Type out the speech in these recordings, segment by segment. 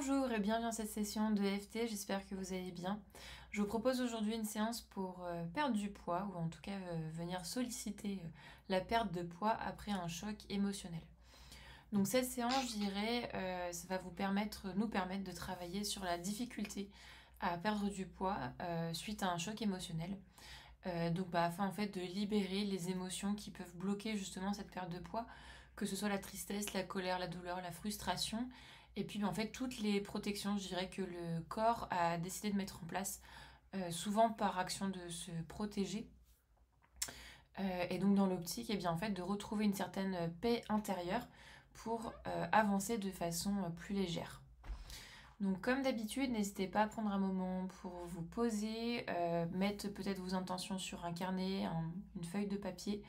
Bonjour et bienvenue dans cette session de FT, j'espère que vous allez bien. Je vous propose aujourd'hui une séance pour perdre du poids ou en tout cas venir solliciter la perte de poids après un choc émotionnel. Donc cette séance, je dirais, ça va nous permettre de travailler sur la difficulté à perdre du poids suite à un choc émotionnel. Afin en fait de libérer les émotions qui peuvent bloquer justement cette perte de poids, que ce soit la tristesse, la colère, la douleur, la frustration, et puis en fait toutes les protections, je dirais, que le corps a décidé de mettre en place, souvent par action de se protéger. Et donc dans l'optique, en fait, de retrouver une certaine paix intérieure pour avancer de façon plus légère. Donc comme d'habitude, n'hésitez pas à prendre un moment pour vous poser, mettre peut-être vos intentions sur un carnet, une feuille de papier,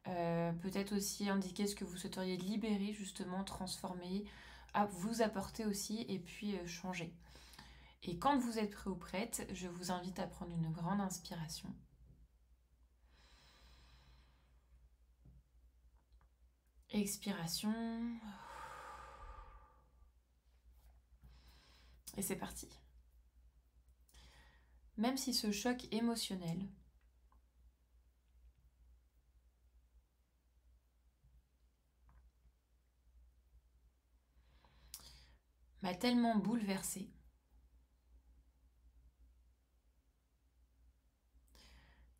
peut-être aussi indiquer ce que vous souhaiteriez libérer, justement, transformer, à vous apporter aussi, et puis changer. Et quand vous êtes prêt ou prête, je vous invite à prendre une grande inspiration. Expiration. Et c'est parti. Même si ce choc émotionnel m'a tellement bouleversée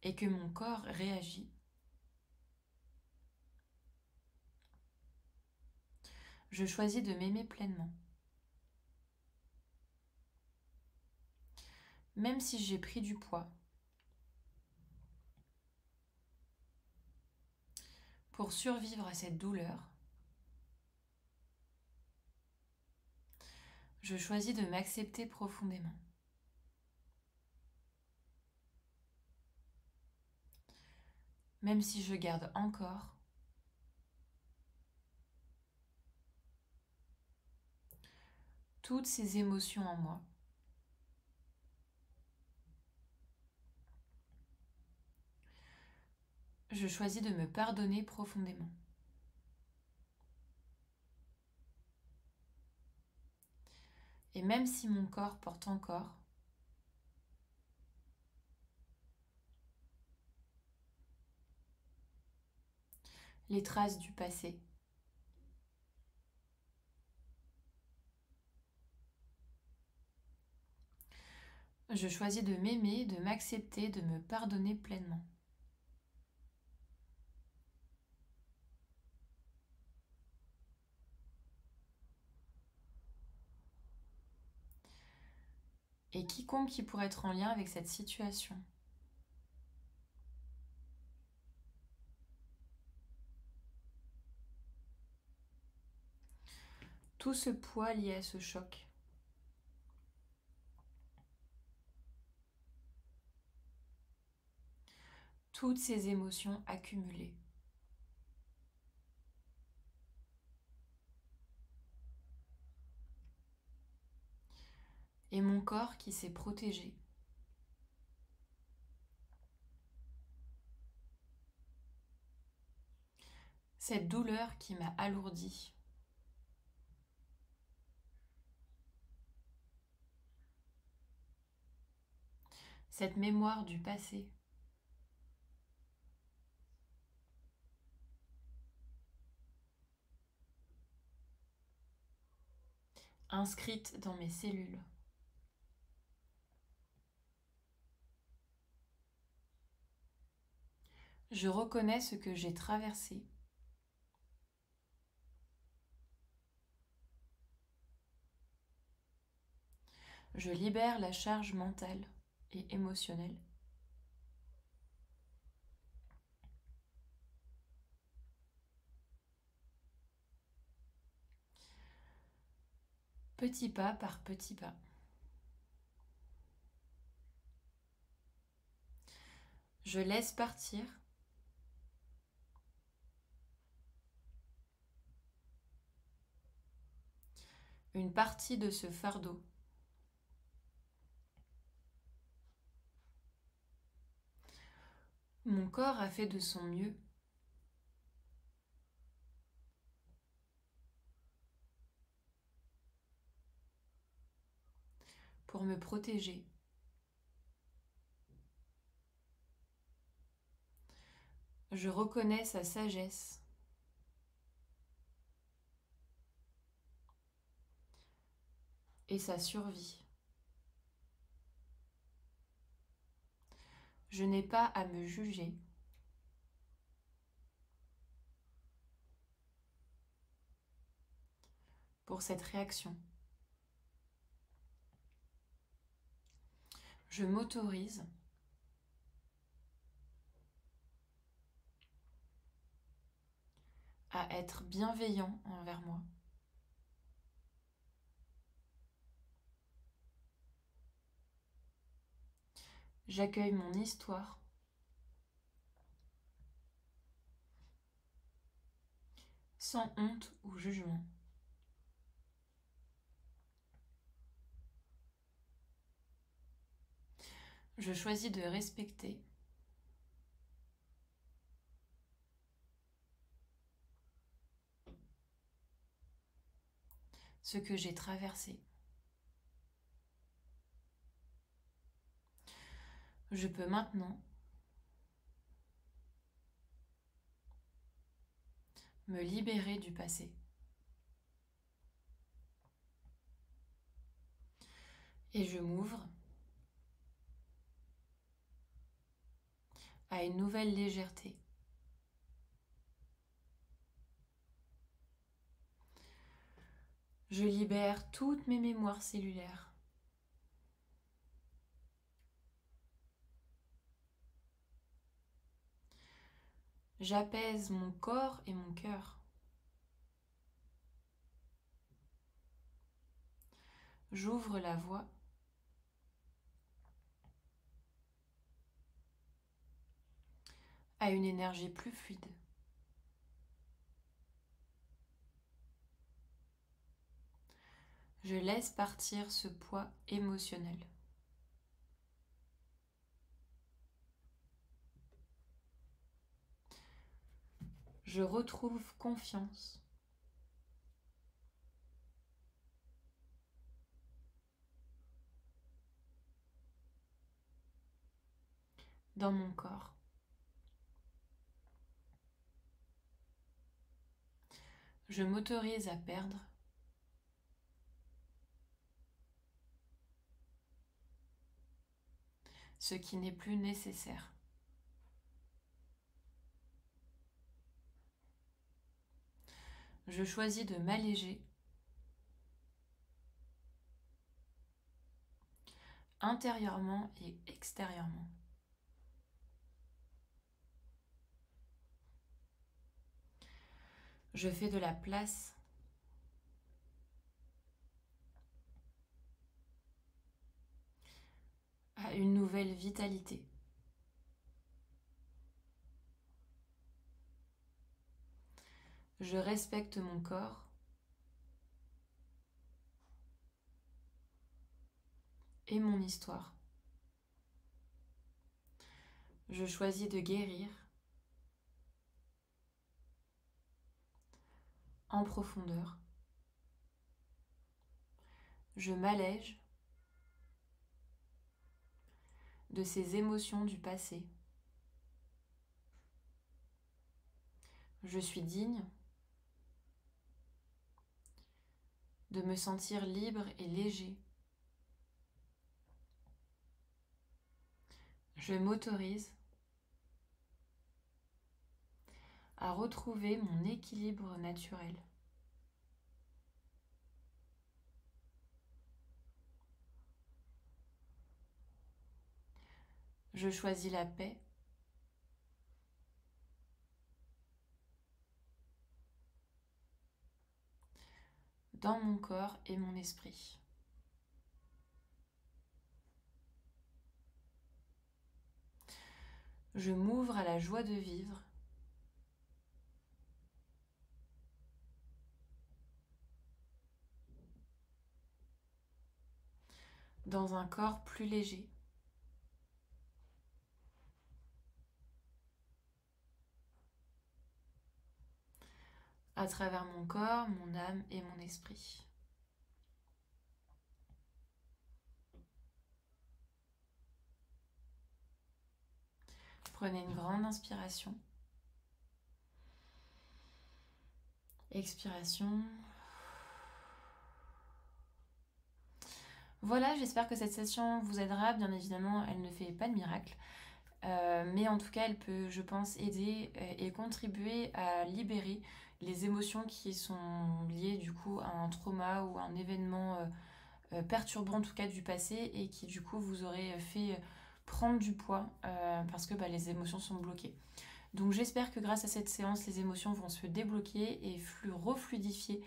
et que mon corps réagit, je choisis de m'aimer pleinement. Même si j'ai pris du poids, pour survivre à cette douleur, je choisis de m'accepter profondément. Même si je garde encore toutes ces émotions en moi. Je choisis de me pardonner profondément. Et même si mon corps porte encore les traces du passé, je choisis de m'aimer, de m'accepter, de me pardonner pleinement. Et quiconque qui pourrait être en lien avec cette situation, tout ce poids lié à ce choc, toutes ces émotions accumulées, et mon corps qui s'est protégé. Cette douleur qui m'a alourdi. Cette mémoire du passé. Inscrite dans mes cellules. Je reconnais ce que j'ai traversé. Je libère la charge mentale et émotionnelle. Petit pas par petit pas. Je laisse partir une partie de ce fardeau. Mon corps a fait de son mieux. pour me protéger. Je reconnais sa sagesse et sa survie. Je n'ai pas à me juger. Pour cette réaction. Je m'autorise à être bienveillant envers moi. J'accueille mon histoire sans honte ou jugement. Je choisis de respecter ce que j'ai traversé. Je peux maintenant me libérer du passé. Et je m'ouvre à une nouvelle légèreté. Je libère toutes mes mémoires cellulaires. J'apaise mon corps et mon cœur. J'ouvre la voie à une énergie plus fluide. Je laisse partir ce poids émotionnel. Je retrouve confiance. Dans mon corps. Je m'autorise à perdre ce qui n'est plus nécessaire. Je choisis de m'alléger intérieurement et extérieurement. Je fais de la place à une nouvelle vitalité. Je respecte mon corps et mon histoire. Je choisis de guérir en profondeur. Je m'allège de ces émotions du passé. Je suis digne de me sentir libre et léger. Je m'autorise à retrouver mon équilibre naturel. Je choisis la paix dans mon corps et mon esprit. Je m'ouvre à la joie de vivre dans un corps plus léger. À travers mon corps, mon âme et mon esprit. Prenez une grande inspiration. Expiration. Voilà, j'espère que cette session vous aidera. Bien évidemment, elle ne fait pas de miracle. Mais en tout cas, elle peut, je pense, aider et contribuer à libérer les émotions qui sont liées du coup à un trauma ou à un événement perturbant en tout cas du passé et qui du coup vous aurait fait prendre du poids parce que les émotions sont bloquées. Donc j'espère que grâce à cette séance, les émotions vont se débloquer et refluidifier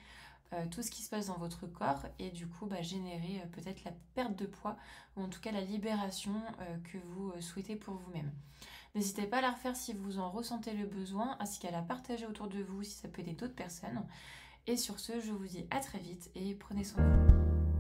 tout ce qui se passe dans votre corps et du coup générer peut-être la perte de poids ou en tout cas la libération que vous souhaitez pour vous-même. N'hésitez pas à la refaire si vous en ressentez le besoin, ainsi qu'à la partager autour de vous si ça peut aider d'autres personnes. Et sur ce, je vous dis à très vite et prenez soin de vous.